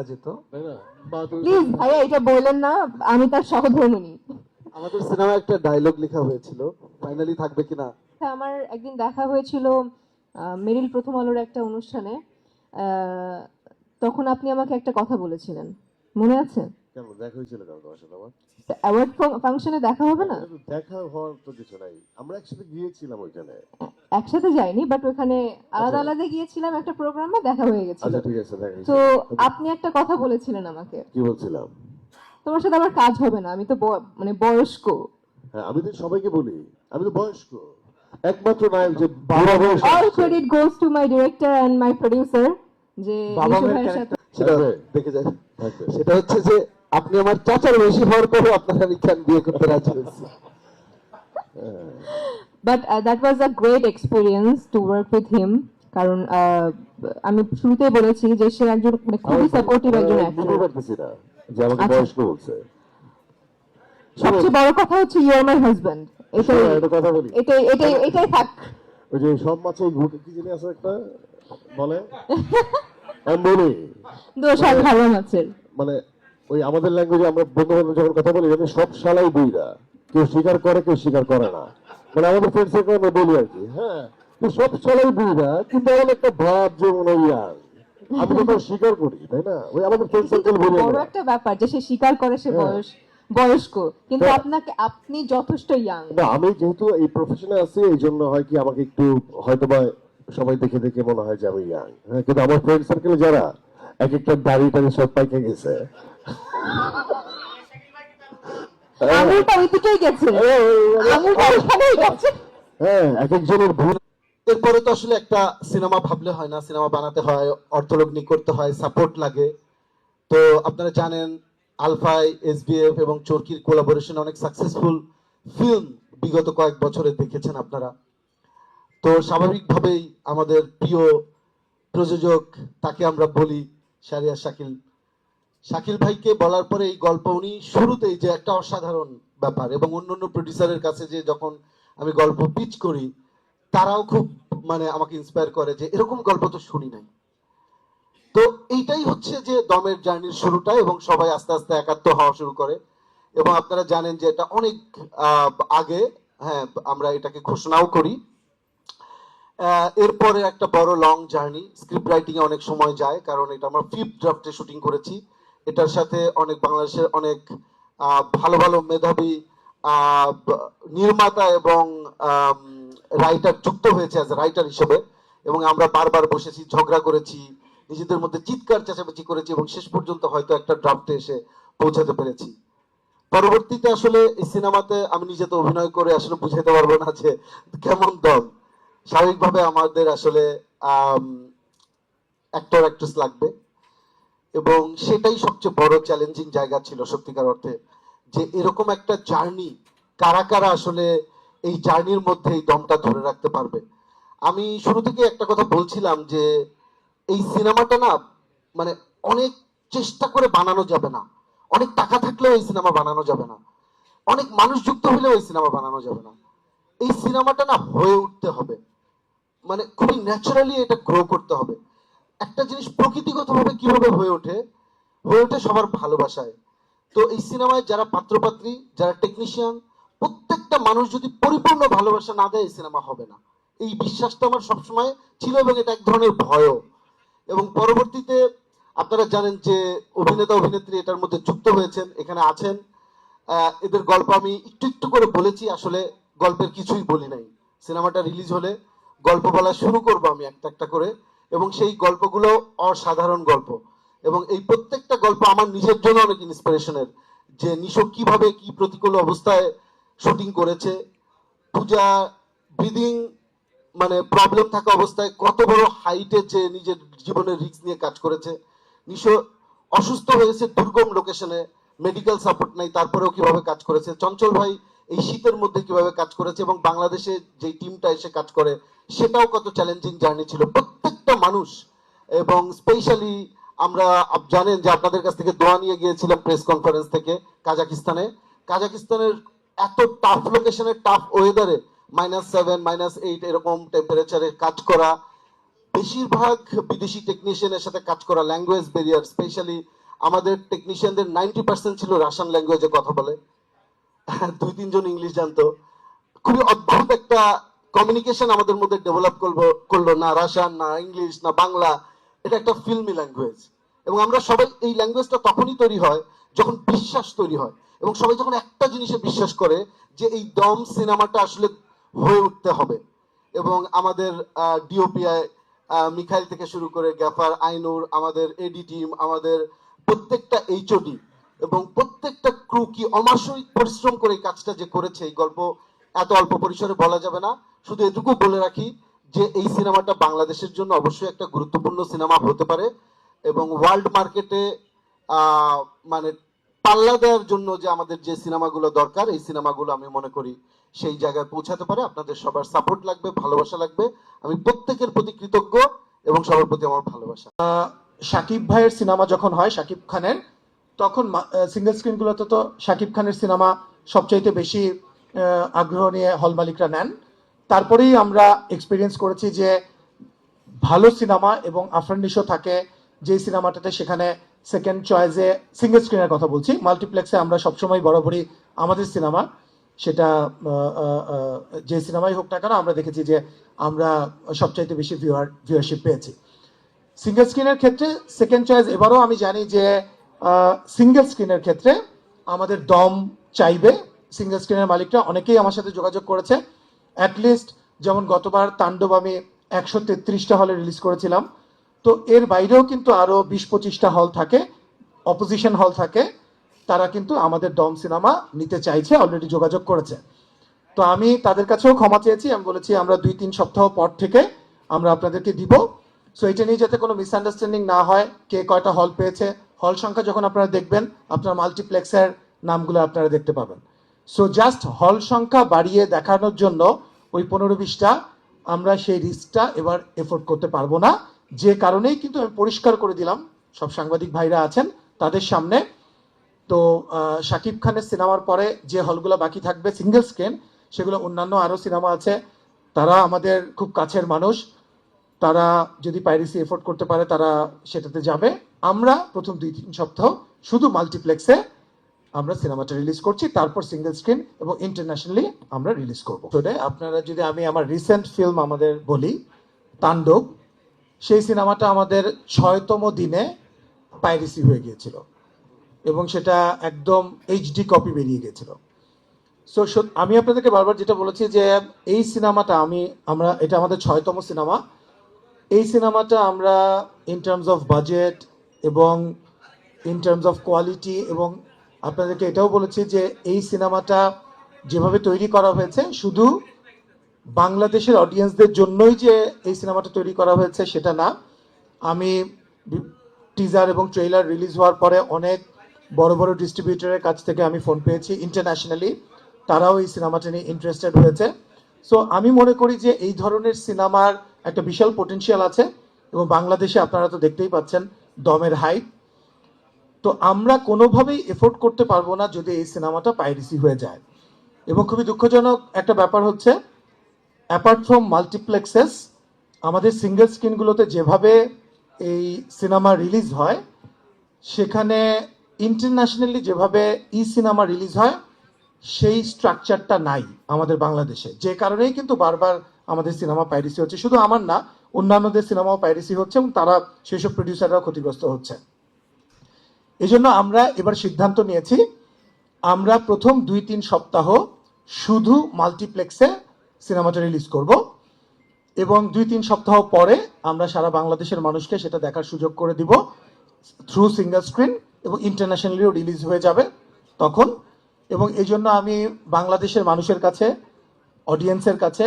যেত, তাই না? বা তুমি প্লিজ ভাইয়া এটা বললেন না, আমি তার সহধর্মিণী। আমাদের সিনেমায় একটা ডায়লগ লেখা হয়েছিল, ফাইনালি থাকবে কিনা? আমার একদিন দেখা হয়েছিল মেরিল প্রথম আলোর একটা অনুষ্ঠানে। আহ, তখন আপনি আমাকে একটা কথা বলেছিলেন, মনে আছে? কেন দেখা হয়েছিল কেন তোমার সাথে আমার? অ্যাওয়ার্ড ফাংশনে দেখা হবে না? এটা তো দেখা হওয়ার তো কিছু নাই, আমরা একসাথে গিয়েছিলাম ওইখানে। একসাথে যাইনি, বাট ওখানে আলাদা আচ্ছা আলাদা গিয়েছিলাম, একটা প্রোগ্রামে দেখা হয়ে গেছিল। আচ্ছা, ঠিক আছে, দেখা তো হয়েছিল। আপনি একটা কথা বলেছিলেন আমাকে, কি বলছিলাম? তোমার সাথে আমার কাজ হবে না, আমি তো মানে বয়স্ক। হ্যাঁ, আমি তো সবাইকে বলি আমি তো বয়স্ক, একমাত্র নায়ক যে বাবা বয়স all credit goes to my director and my producer, যে বাবা নিশু মায়ের ভাইয়ের সাথে। সেটা দেখে যায়। সেটা হচ্ছে যে আপনি আমার চাচার বেশি হওয়ার পরে আপনার আমি কেন বিয়ে করতে রাজি হয়েছি। But that was a great experience to work with him, কারণ আমি শুরুতেই বলেছি যে সে একজন মানে খুবই সাপোর্টিভ একজন বুঝতে অ্যাক্টর। পারতেছি না যে আমাকে আচ্ছা। বয়স্ক বলছে। সবচেয়ে বড় কথা হচ্ছে ইউ আর মাই হাজব্যান্ড। এটাই শোনো, একটা কথা বলি। এটাই এটাই এটাই থাক। ওই যে সব মাছে ঘুটে কি জানি আছে একটা বলে, আমি বলি দোষ আর ভালো মাছের। মানে ওই আমাদের ল্যাঙ্গুয়েজে আমরা বন্ধু বান্ধব যখন কথা বলি জানি সব শালাই বুইরা, কেউ স্বীকার করে কেউ স্বীকার করে না, মানে আমাদের ফ্রেন্ড সার্কেল আমরা বলি আর কি। হ্যাঁ, তো সব শালাই বুইরা, কিন্তু এমন একটা ভাব যে মনে হয় young। আমি তো তাও স্বীকার করি, তাই না? ওই আমাদের ফ্রেন্ড কিন্তু সার্কেল বলি বড় আমরা। একটা ব্যাপার যে সে স্বীকার করে সে হ্যাঁ। বয়স্ক, কিন্তু তো- আপনি যথেষ্ট ইয়াং। না, আমি যেহেতু এই প্রফেশনে আছি এই জন্য হয় কি আমাকে একটু হয়তোবা সবাই দেখে দেখে মনে হয় যে আমি ইয়াং। হ্যাঁ, কিন্তু আমার ফ্রেন্ড সার্কেলে যারা এক একটা দাড়ি টাড়ি সব পাইকে গেছে। আঙুলটা ওই দিকেই গেছে, আঙুলটা ওইখানেই গেছে। হ্যাঁ, এক একজনের ভুল। এরপরে তো আসলে একটা সিনেমা ভাবলে হয় না, সিনেমা বানাতে হয়, অর্থলগ্নি করতে হয়, সাপোর্ট লাগে। তো আপনারা জানেন আলফাই, এসবিএফ এবং চরকির কোলাবোরেশন অনেক সাকসেসফুল ফিল্ম বিগত কয়েক বছরে দেখেছেন আপনারা। তো স্বাভাবিকভাবেই আমাদের প্রিয় প্রযোজক, তাকে আমরা বলি শাহরিয়ার শাকিল। শাকিল ভাইকে বলার পরে এই গল্প উনি শুরুতেই যে একটা অসাধারণ ব্যাপার, এবং অন্যান্য প্রডিউসারের কাছে যে যখন আমি গল্প পিচ করি তারাও খুব মানে আমাকে ইন্সপায়ার করে যে এরকম গল্প তো শুনি নাই। তো এইটাই হচ্ছে যে দমের জার্নির শুরুটা, এবং সবাই আস্তে আস্তে একাত্ম হওয়া শুরু করে। এবং আপনারা জানেন যে এটা অনেক আগে, হ্যাঁ, আমরা এটাকে ঘোষণাও করি। এরপরে একটা বড় লং জার্নি, স্ক্রিপ্ট রাইটিং এ অনেক সময় যায়, কারণ এটা আমরা ফিফথ ড্রাফটে শুটিং করেছি। এটার সাথে অনেক বাংলাদেশের অনেক ভালো ভালো মেধাবী নির্মাতা এবং রাইটার যুক্ত হয়েছে অ্যাজ রাইটার হিসেবে। এবং আমরা বারবার বসেছি, ঝগড়া করেছি, নিজেদের মধ্যে চিৎকার চেঁচামেচি করেছি, এবং শেষ পর্যন্ত হয়তো একটা ড্রাফটে এসে পৌঁছাতে পেরেছি। পরবর্তীতে আসলে এই সিনেমাতে আমি নিজে তো অভিনয় করে আসলে বুঝাতে পারবো না যে কেমন দম। স্বাভাবিকভাবে আমাদের আসলে অ্যাক্টর অ্যাক্ট্রেস লাগবে, এবং সেটাই সবচেয়ে বড় চ্যালেঞ্জিং জায়গা ছিল সত্যিকার অর্থে, যে এরকম একটা জার্নি কারা কারা আসলে এই জার্নির মধ্যে এই দমটা ধরে রাখতে পারবে। আমি শুরু থেকে একটা কথা বলছিলাম যে এই সিনেমাটা না, মানে অনেক চেষ্টা করে বানানো যাবে না, অনেক টাকা থাকলেও এই সিনেমা বানানো যাবে না, অনেক মানুষ যুক্ত হলেও এই সিনেমা বানানো যাবে না। এই সিনেমাটা না হয়ে উঠতে হবে, মানে খুবই ন্যাচারালি এটা গ্রো করতে হবে। একটা জিনিস প্রকৃতিগতভাবে কিভাবে হয়ে ওঠে সবার ভালোবাসায়। তো এই সিনেমায় যারা পাত্রপাত্রী, যারা টেকনিশিয়ান, প্রত্যেকটা মানুষ যদি পরিপূর্ণ ভালোবাসা না দেয় এই সিনেমা হবে না। এই বিশ্বাসটা আমার সবসময় ছিল, এবং এটা এক ধরনের ভয়ও। এবং পরবর্তীতে আপনারা জানেন যে অভিনেতা অভিনেত্রী এটার মধ্যে যুক্ত হয়েছেন, এখানে আছেন। এদের গল্প আমি একটু একটু করে বলেছি, আসলে গল্পের কিছুই বলি নাই। সিনেমাটা রিলিজ হলে গল্প বলা শুরু করব আমি একটা একটা করে, এবং সেই গল্পগুলো অসাধারণ গল্প। এবং এই প্রত্যেকটা গল্প আমার নিজের জন্য অনেক ইন্সপিরেশনের, যে নিশো কিভাবে কি প্রতিকূল অবস্থায় শুটিং করেছে, পূজা ব্রিদিং মানে প্রবলেম থাকা অবস্থায় কত বড় হাইটে যে নিজের জীবনের রিস্ক নিয়ে কাজ করেছে। নিশো অসুস্থ হয়েছে দুর্গম লোকেশনে, মেডিকেল সাপোর্ট নাই, তারপরেও কিভাবে কাজ করেছে। চঞ্চল ভাই এই শীতের মধ্যে কিভাবে কাজ করেছে, এবং বাংলাদেশে যে টিমটা এসে কাজ করে সেটাও কত চ্যালেঞ্জিং জার্নি ছিল প্রত্যেকটা মানুষ। এবং স্পেশালি আমরা জানেন যে আপনাদের কাছ থেকে দোয়া নিয়ে গিয়েছিলাম প্রেস কনফারেন্স থেকে কাজাকিস্তানে। কাজাকিস্তানের এত টাফ লোকেশনে, টাফ ওয়েদারে, -7 -8 এরকম টেম্পারেচারে কাজ করা, বেশিরভাগ বিদেশি টেকনিশিয়ানের সাথে কাজ করা, ল্যাঙ্গুয়েজ ব্যারিয়ার, স্পেশালি আমাদের টেকনিশিয়ানদের 90% ছিল রাশিয়ান ল্যাঙ্গুয়েজে কথা বলে, 2-3 জন ইংলিশ জানতো। খুবই অদ্ভুত একটা কমিউনিকেশন আমাদের মধ্যে ডেভেলপ করলো, না রাশিয়ান, না ইংলিশ, না বাংলা, এটা একটা ফিল্মি ল্যাঙ্গুয়েজ। এবং আমরা সবাই, এই ল্যাঙ্গুয়েজটা তখনই তৈরি হয় যখন বিশ্বাস তৈরি হয়, এবং সবাই যখন একটা জিনিসে বিশ্বাস করে যে এই দম সিনেমাটা আসলে হয়ে উঠতে হবে। এবং আমাদের ডিওপিআই মিখাইল থেকে শুরু করে গ্যাফার, আইনুর, আমাদের এডি টিম, আমাদের প্রত্যেকটা এইচওডি এবং প্রত্যেকটা ক্রু কি অমাশয়িক পরিশ্রম করে এই কাজটা যে করেছে, এই গল্প এত অল্প পরিসরে বলা যাবে না। শুধু এটুকু বলে রাখি যে এই সিনেমাটা বাংলাদেশের জন্য অবশ্যই একটা গুরুত্বপূর্ণ সিনেমা হতে পারে, এবং ওয়ার্ল্ড মার্কেটে মানে পাল্লা দেওয়ার জন্য যে আমাদের যে সিনেমাগুলো দরকার, এই সিনেমাগুলো আমি মনে করি সেই জায়গায় পৌঁছাতে পারে। আপনাদের সবার সাপোর্ট লাগবে, ভালোবাসা লাগবে। আমি প্রত্যেকের প্রতি কৃতজ্ঞ এবং সবার প্রতি আমার ভালোবাসা। শাকিব ভাইয়ের সিনেমা যখন হয়, শাকিব খানের, তখন সিঙ্গেল স্ক্রিনগুলোতে তো শাকিব খানের সিনেমা সবচাইতে বেশি আগ্রহ নিয়ে হল মালিকরা নেন। তারপরেই আমরা এক্সপিরিয়েন্স করেছি যে ভালো সিনেমা এবং আফরান থাকে যে সিনেমাটাতে, সেখানে সেকেন্ড চয়েসে সিঙ্গেল স্ক্রিনের কথা বলছি, মাল্টিপ্লেক্সে আমরা সবসময় বরাবরই আমাদের সিনেমা, সেটা যে সিনেমাই হোক না কেন, আমরা দেখেছি যে আমরা সবচাইতে বেশি ভিউয়ারশিপ পেয়েছি। সিঙ্গেল স্ক্রিনের ক্ষেত্রে সেকেন্ড চয়েস এবারও আমি জানি যে সিঙ্গেল স্ক্রিনের ক্ষেত্রে আমাদের দম চাইবে। সিঙ্গেল স্ক্রিনের মালিকরা অনেকেই আমার সাথে যোগাযোগ করেছে। অ্যাটলিস্ট যেমন গতবার তাণ্ডব আমি 133টা হলে রিলিজ করেছিলাম, তো এর বাইরেও কিন্তু আরও 20-25টা হল থাকে, অপোজিশন হল থাকে, তারা কিন্তু আমাদের দম সিনেমা নিতে চাইছে, অলরেডি যোগাযোগ করেছে। তো আমি তাদের কাছেও ক্ষমা চেয়েছি, আমি বলেছি আমরা 2-3 সপ্তাহ পর থেকে আমরা আপনাদেরকে দিব। সো এটা নিয়ে যাতে কোনো মিসআন্ডারস্ট্যান্ডিং না হয়, কে কয়টা হল পেয়েছে, হল সংখ্যা যখন আপনারা দেখবেন, আপনার মাল্টিপ্লেক্সের নামগুলো আপনারা দেখতে পাবেন। সো জাস্ট হল সংখ্যা বাড়িয়ে দেখানোর জন্য ওই 15-20টা আমরা সেই রিস্কটা এবার এফোর্ড করতে পারবো না, যে কারণেই কিন্তু আমি পরিষ্কার করে দিলাম সব সাংবাদিক ভাইরা আছেন তাদের সামনে। তো শাকিব খানের সিনেমার পরে যে হলগুলো বাকি থাকবে সিঙ্গেল স্ক্রিন, সেগুলো অন্যান্য আরও সিনেমা আছে, তারা আমাদের খুব কাছের মানুষ, তারা যদি পাইরেসি এফোর্ড করতে পারে তারা সেটাতে যাবে। আমরা প্রথম 2-3 সপ্তাহ শুধু মাল্টিপ্লেক্সে আমরা সিনেমাটা রিলিজ করছি, তারপর সিঙ্গেল স্ক্রিন এবং ইন্টারন্যাশনালি আমরা রিলিজ করবো। আপনারা যদি আমি আমার রিসেন্ট ফিল্ম আমাদের বলি, তাণ্ডব, সেই সিনেমাটা আমাদের 6তম দিনে পাইরেসি হয়ে গিয়েছিল এবং সেটা একদম এইচডি কপি বেরিয়ে গিয়েছিল। সো আমি আপনাদেরকে বারবার যেটা বলেছি যে এই সিনেমাটা এটা আমাদের 6তম সিনেমা। এই সিনেমাটা আমরা ইন টার্মস অফ বাজেট এবং ইন টার্মস অফ কোয়ালিটি, এবং আপনাদেরকে এটাও বলেছি যে এই সিনেমাটা যেভাবে তৈরি করা হয়েছে শুধু বাংলাদেশের অডিয়েন্সদের জন্যই যে এই সিনেমাটা তৈরি করা হয়েছে সেটা না। আমি টিজার এবং ট্রেইলার রিলিজ হওয়ার পরে অনেক বড় বড় ডিস্ট্রিবিউটরের কাছ থেকে আমি ফোন পেয়েছি ইন্টারন্যাশনালি, তারাও এই সিনেমাটা নিয়ে ইন্টারেস্টেড হয়েছে। সো আমি মনে করি যে এই ধরনের সিনেমার একটা বিশাল পোটেনশিয়াল আছে, এবং বাংলাদেশে আপনারা তো দেখতেই পাচ্ছেন দমের হাইপ। তো আমরা কোনোভাবেই এফোর্ড করতে পারবো না যদি এই সিনেমাটা পাইরেসি হয়ে যায়। এবং খুবই দুঃখজনক একটা ব্যাপার হচ্ছে, অ্যাপার্ট ফ্রম মাল্টিপ্লেক্সেস, আমাদের সিঙ্গেল স্ক্রিনগুলোতে যেভাবে এই সিনেমা রিলিজ হয়, সেখানে ইন্টারন্যাশনালি যেভাবে সিনেমা রিলিজ হয় সেই স্ট্রাকচারটা নাই আমাদের বাংলাদেশে, যে কারণেই কিন্তু বারবার আমাদের সিনেমা পাইরেসি হচ্ছে। শুধু আমার না, অন্যান্যদের সিনেমাও পাইরেসি হচ্ছে এবং তারা সেসব প্রডিউসাররাও ক্ষতিগ্রস্ত হচ্ছে। এই জন্য আমরা এবার সিদ্ধান্ত নিয়েছি, আমরা প্রথম 2-3 সপ্তাহ শুধু মাল্টিপ্লেক্সে সিনেমাটা রিলিজ করব, এবং 2-3 সপ্তাহ পরে আমরা সারা বাংলাদেশের মানুষকে সেটা দেখার সুযোগ করে দিব থ্রু সিঙ্গেল স্ক্রিন, এবং ইন্টারন্যাশনালিও রিলিজ হয়ে যাবে তখন। এবং এই জন্য আমি বাংলাদেশের মানুষের কাছে, অডিয়েন্সের কাছে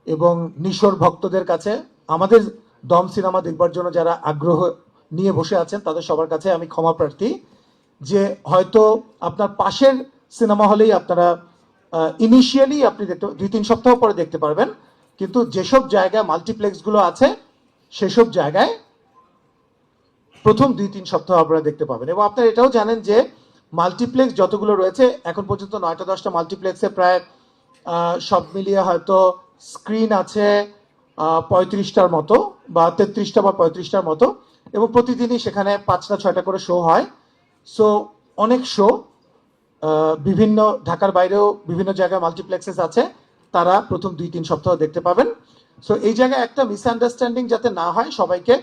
এবং নিশোর ভক্তদের কাছে, আমাদের দম সিনেমা দেখবার জন্য যারা আগ্রহ নিয়ে বসে আছেন তাদের সবার কাছে আমি ক্ষমা প্রার্থী, যে হয়তো আপনার পাশের সিনেমা হলেই আপনারা ইনিশিয়ালি আপনি 2-3 সপ্তাহ পরে দেখতে পারবেন, কিন্তু যেসব জায়গায় মাল্টিপ্লেক্সগুলো আছে সেসব জায়গায় প্রথম 2-3 সপ্তাহ আপনারা দেখতে পাবেন। এবং আপনারা এটাও জানেন যে মাল্টিপ্লেক্স যতগুলো রয়েছে এখন পর্যন্ত 9টা-10টা মাল্টিপ্লেক্সে প্রায় সব মিলিয়ে হয়তো স্ক্রিন আছে 35টার মতো বা 33টা বা 35টার মতো, এবং প্রতিদিনই সেখানে 5টা 6টা করে শো হয়। সো অনেক শো, বিভিন্ন ঢাকার বাইরেও বিভিন্ন জায়গায় মাল্টিপ্লেক্সেস আছে, তারা প্রথম 2-3 সপ্তাহ দেখতে পাবেন। সো এই জায়গায় একটা মিসআন্ডারস্ট্যান্ডিং যাতে না হয়, সবাইকে